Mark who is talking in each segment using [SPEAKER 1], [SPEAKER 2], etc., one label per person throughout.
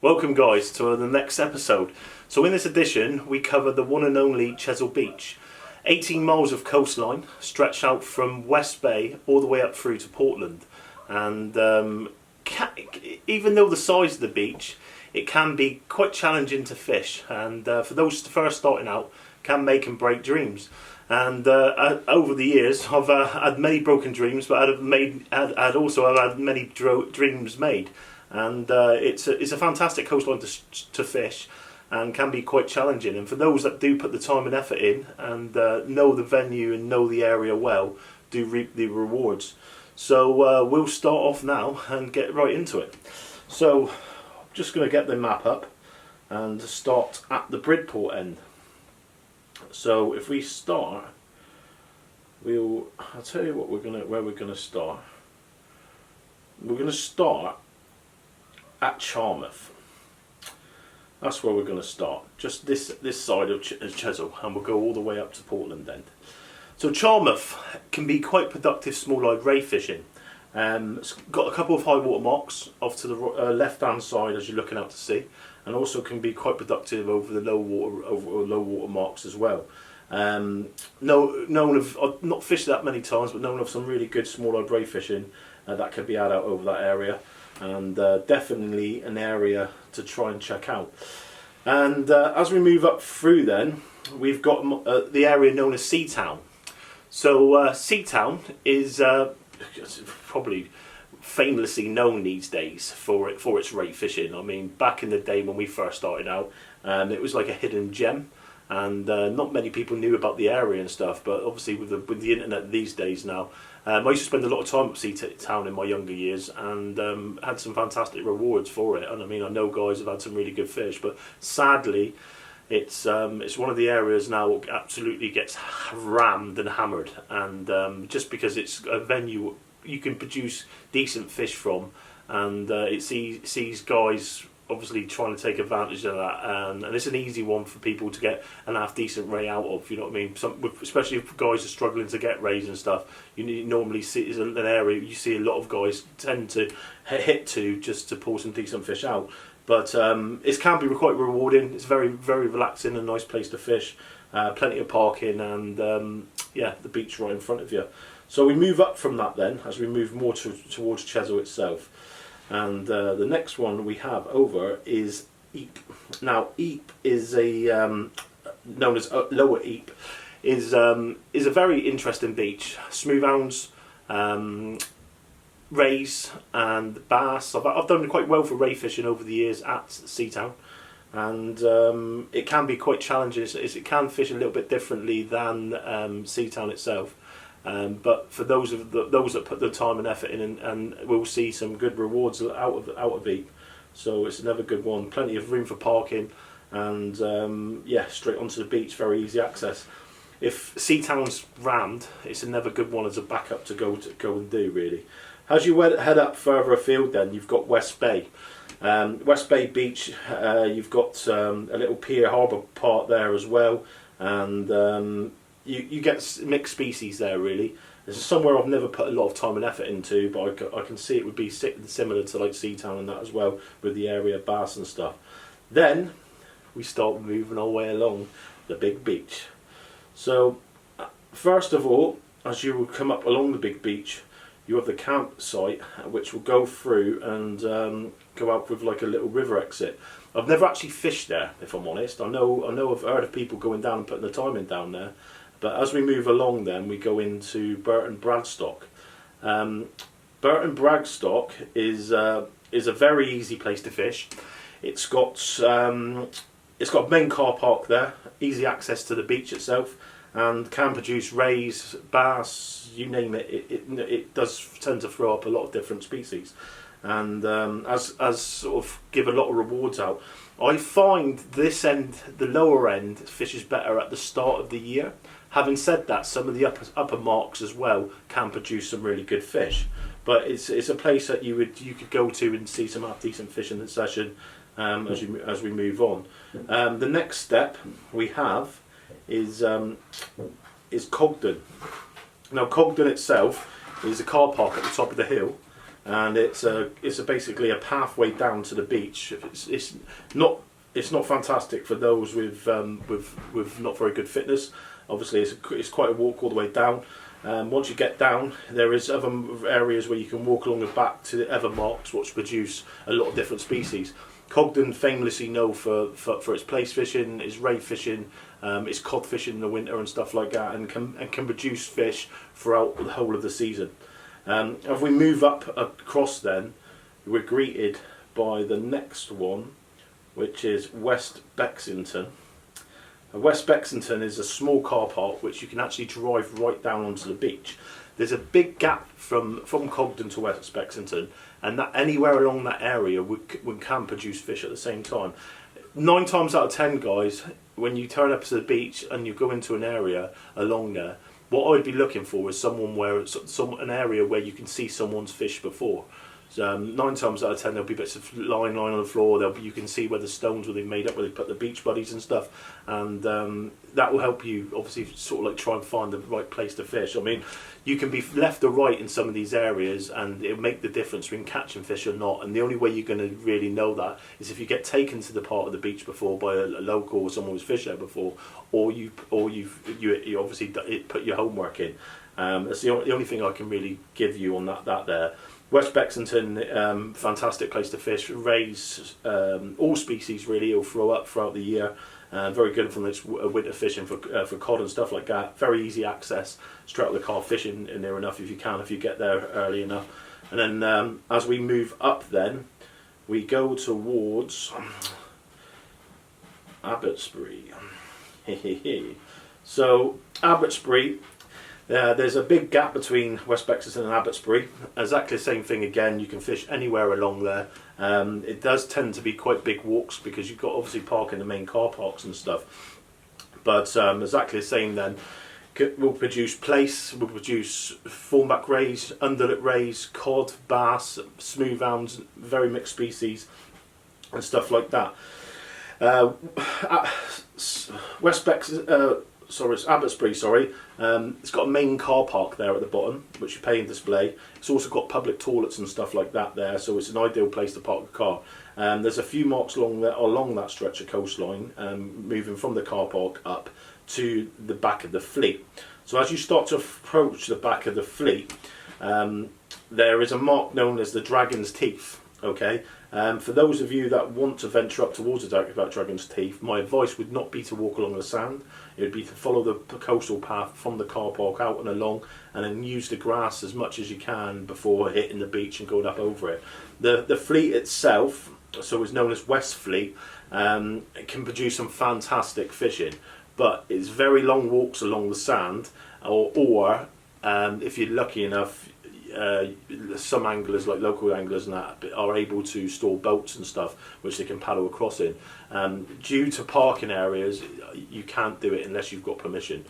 [SPEAKER 1] Welcome guys to the next episode. So in this edition we cover the one and only Chesil Beach. 18 miles of coastline stretched out from West Bay all the way up through to Portland, and even though the size of the beach, it can be quite challenging to fish, and for those first starting out, can make and break dreams. And over the years I've had many broken dreams, but I'd also had many dreams made. And it's a fantastic coastline to fish, and can be quite challenging. And for those that do put the time and effort in, and know the venue and know the area well, do reap the rewards. So we'll start off now and get right into it. So I'm just going to get the map up and start at the Bridport end. So if we start, I'll tell you what where we're gonna start. We're gonna start at Charmouth. That's where we're going to start, just this side of Chesil, and we'll go all the way up to Portland end. So Charmouth can be quite productive small-eyed ray fishing. It's got a couple of high water marks off to the left hand side as you're looking out to sea, and also can be quite productive over the low water marks as well. I've not fished that many times, but known of some really good small-eyed ray fishing that can be had out over that area. And definitely an area to try and check out. And as we move up through then, we've got the area known as Seattown. So Seattown is probably famously known these days for its ray fishing. I mean, back in the day when we first started out, it was like a hidden gem, and not many people knew about the area and stuff. But obviously with the internet these days now, I used to spend a lot of time at Seattown in my younger years, and had some fantastic rewards for it. And I mean, I know guys have had some really good fish, but sadly, it's one of the areas now that absolutely gets rammed and hammered. And just because it's a venue you can produce decent fish from, and it sees guys obviously trying to take advantage of that, and it's an easy one for people to get an half decent ray out of, you know what I mean. Especially if guys are struggling to get rays and stuff, you normally see it's an area you see a lot of guys tend to hit to just to pull some decent fish out. But it can be quite rewarding. It's very, very relaxing, a nice place to fish, plenty of parking, and yeah, the beach right in front of you. So we move up from that then as we move more towards Chesil itself. And the next one we have over is Eep. Now Eep is known as Lower Eep, is a very interesting beach. Smooth hounds, rays and bass. I've done quite well for ray fishing over the years at Seattown, and it can be quite challenging. It can fish a little bit differently than Seattown itself. But for those that put the time and effort in, and we'll see some good rewards out of Eep. So it's another good one. Plenty of room for parking, and yeah, straight onto the beach, very easy access. If Seattown's rammed, it's another good one as a backup to go and do really. As you head up further afield, then you've got West Bay. West Bay Beach. You've got a little pier harbour part there as well, and you get mixed species there really. This is somewhere I've never put a lot of time and effort into, but I can see it would be similar to like Seattown and that as well, with the area bass and stuff. Then we start moving our way along the big beach. So first of all, as you will come up along the big beach, you have the campsite, which will go through and go out with like a little river exit. I've never actually fished there, if I'm honest. I know I've heard of people going down and putting the time in down there. But as we move along then, we go into Burton Bradstock. Burton Bradstock is a very easy place to fish. It's got a main car park there, easy access to the beach itself, and can produce rays, bass, you name it. It does tend to throw up a lot of different species, and as sort of give a lot of rewards out. I find this end, the lower end, fishes better at the start of the year. Having said that, some of the upper marks as well can produce some really good fish. But it's a place that you could go to and see some half decent fish in the session as we move on. The next step we have is Cogden. Now Cogden itself is a car park at the top of the hill, and it's basically a pathway down to the beach. It's not fantastic for those with not very good fitness. Obviously, it's quite a walk all the way down. Once you get down, there is other areas where you can walk along the back to the other marks, which produce a lot of different species. Cogden famously known for its place fishing, its ray fishing, its cod fishing in the winter and stuff like that, and can produce fish throughout the whole of the season. If we move up across, then we're greeted by the next one, which is West Bexington. West Bexington is a small car park which you can actually drive right down onto the beach. There's a big gap from Cogden to West Bexington, and that anywhere along that area we can produce fish at the same time. 9 times out of 10, guys, when you turn up to the beach and you go into an area along there, what I'd be looking for is an area where you can see someone's fished before. So, 9 times out of 10 there'll be bits of line on the floor. You can see where the stones where they made up, where they put the beach buddies and stuff, and that will help you obviously sort of like try and find the right place to fish. I mean, you can be left or right in some of these areas, and it'll make the difference between catching fish or not. And the only way you're going to really know that is if you get taken to the part of the beach before by a local or someone who's fished there before, or you obviously put your homework in. That's the only thing I can really give you on that there. West Bexington, fantastic place to fish. Raise all species really. It'll throw up throughout the year. Very good from this winter fishing for cod and stuff like that. Very easy access. Straight out of the car, fishing in there enough if you get there early enough. And then as we move up, then we go towards Abbotsbury. So Abbotsbury. There's a big gap between West Bexington and Abbotsbury. Exactly the same thing again. You can fish anywhere along there. It does tend to be quite big walks because you've got obviously parking the main car parks and stuff. But exactly the same then. We'll produce plaice, we'll produce thornback rays, underlip rays, cod, bass, smooth hounds, very mixed species and stuff like that. It's Abbotsbury, it's got a main car park there at the bottom, which you pay and display. It's also got public toilets and stuff like that there, so it's an ideal place to park a car. There's a few marks along that stretch of coastline, moving from the car park up to the back of the fleet. So as you start to approach the back of the fleet, there is a mark known as the Dragon's Teeth. Okay, for those of you that want to venture up towards the Dragon's Teeth, my advice would not be to walk along the sand. It would be to follow the coastal path from the car park out and along, and then use the grass as much as you can before hitting the beach and going up over it. The fleet itself, so it's known as West Fleet, it can produce some fantastic fishing, but it's very long walks along the sand, or if you're lucky enough, some anglers, like local anglers and that, are able to store boats and stuff which they can paddle across in. Due to parking areas, you can't do it unless you've got permission.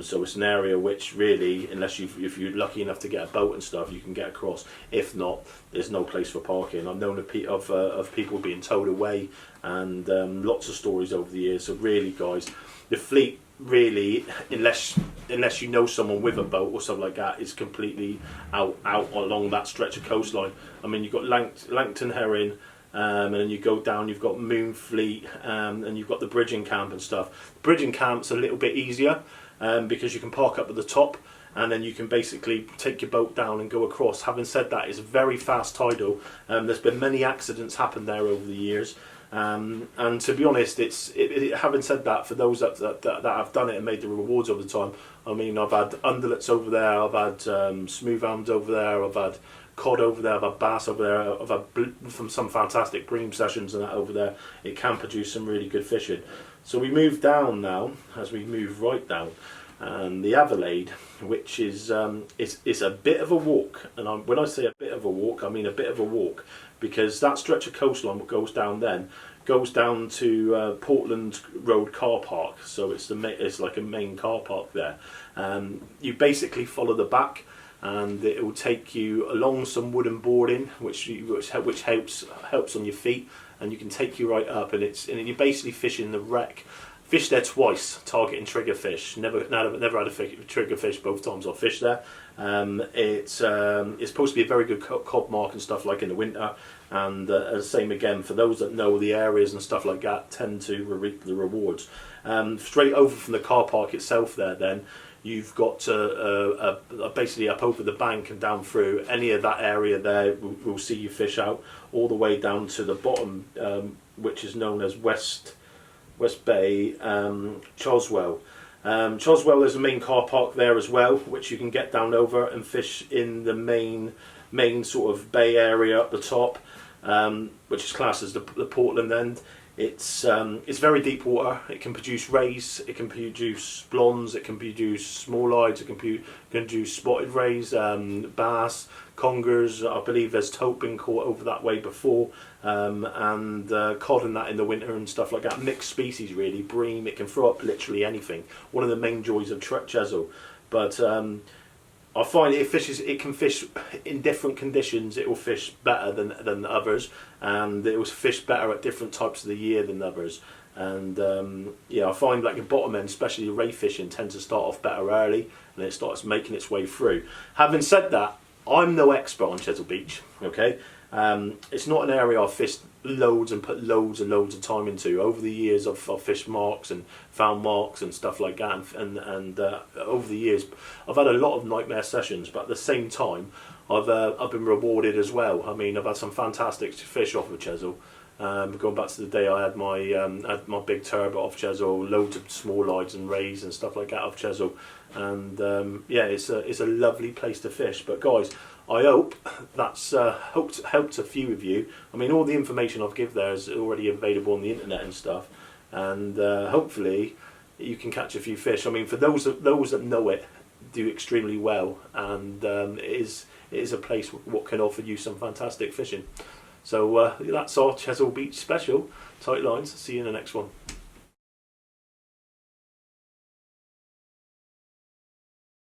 [SPEAKER 1] So it's an area which really, if you're lucky enough to get a boat and stuff, you can get across. If not, there's no place for parking. I've known of people being towed away, and lots of stories over the years. So really, guys, the fleet really, unless you know someone with a boat or something like that, is completely out along that stretch of coastline. I mean, you've got Langton Herring, and then you go down, you've got Moonfleet, and you've got the bridging camp and stuff. Bridging camp's a little bit easier because you can park up at the top, and then you can basically take your boat down and go across. Having said that, it's very fast tidal. There's been many accidents happen there over the years. And to be honest, having said that, for those that have done it and made the rewards over the time, I mean, I've had underlets over there, I've had smooth arms over there, I've had cod over there, I've had bass over there, I've had from some fantastic bream sessions and that over there. It can produce some really good fishing. So we move down now, as we move right down, and the Adelaide, which is a bit of a walk. And when I say a bit of a walk, I mean a bit of a walk, because that stretch of coastline that goes down to Portland Road Car Park. So it's like a main car park there. You basically follow the back, and it will take you along some wooden boarding, which helps on your feet, and you can take you right up, and you're basically fishing the wreck. Fished there twice, targeting triggerfish. Never had a triggerfish both times I fished there, It's supposed to be a very good cod mark and stuff like in the winter, and same again for those that know the areas and stuff like that tend to reap the rewards. Straight over from the car park itself there, then you've got basically up over the bank and down through any of that area there will see you fish out all the way down to the bottom, which is known as West Bay, Chesil. Chesil, there's a main car park there as well, which you can get down over and fish in the main sort of bay area up the top, which is classed as the Portland end. It's very deep water. It can produce rays, it can produce blondes, it can produce small lides, it can produce spotted rays, bass, congers. I believe there's tope been caught over that way before, and cod and that in the winter and stuff like that. Mixed species really, bream. It can throw up literally anything. One of the main joys of Chesil. But I find it can fish in different conditions. It will fish better than others, and it will fish better at different types of the year than others. And yeah, I find like the bottom end, especially the ray fishing, tends to start off better early, and it starts making its way through. Having said that, I'm no expert on Chesil Beach. Okay, it's not an area I've fished loads and put loads and loads of time into. Over the years, I've fished marks and found marks and stuff like that, and over the years, I've had a lot of nightmare sessions. But at the same time, I've been rewarded as well. I mean, I've had some fantastic fish off of Chesil. Going back to the day I had my big turbot off Chesil, loads of small lides and rays and stuff like that off Chesil, and yeah, it's a lovely place to fish. But guys, I hope that's helped a few of you. I mean, all the information I've given there is already available on the internet and stuff, and hopefully you can catch a few fish. I mean, for those that know it, do extremely well, and it is a place what can offer you some fantastic fishing. So that's our Chesil Beach special. Tight lines. See you in the next one.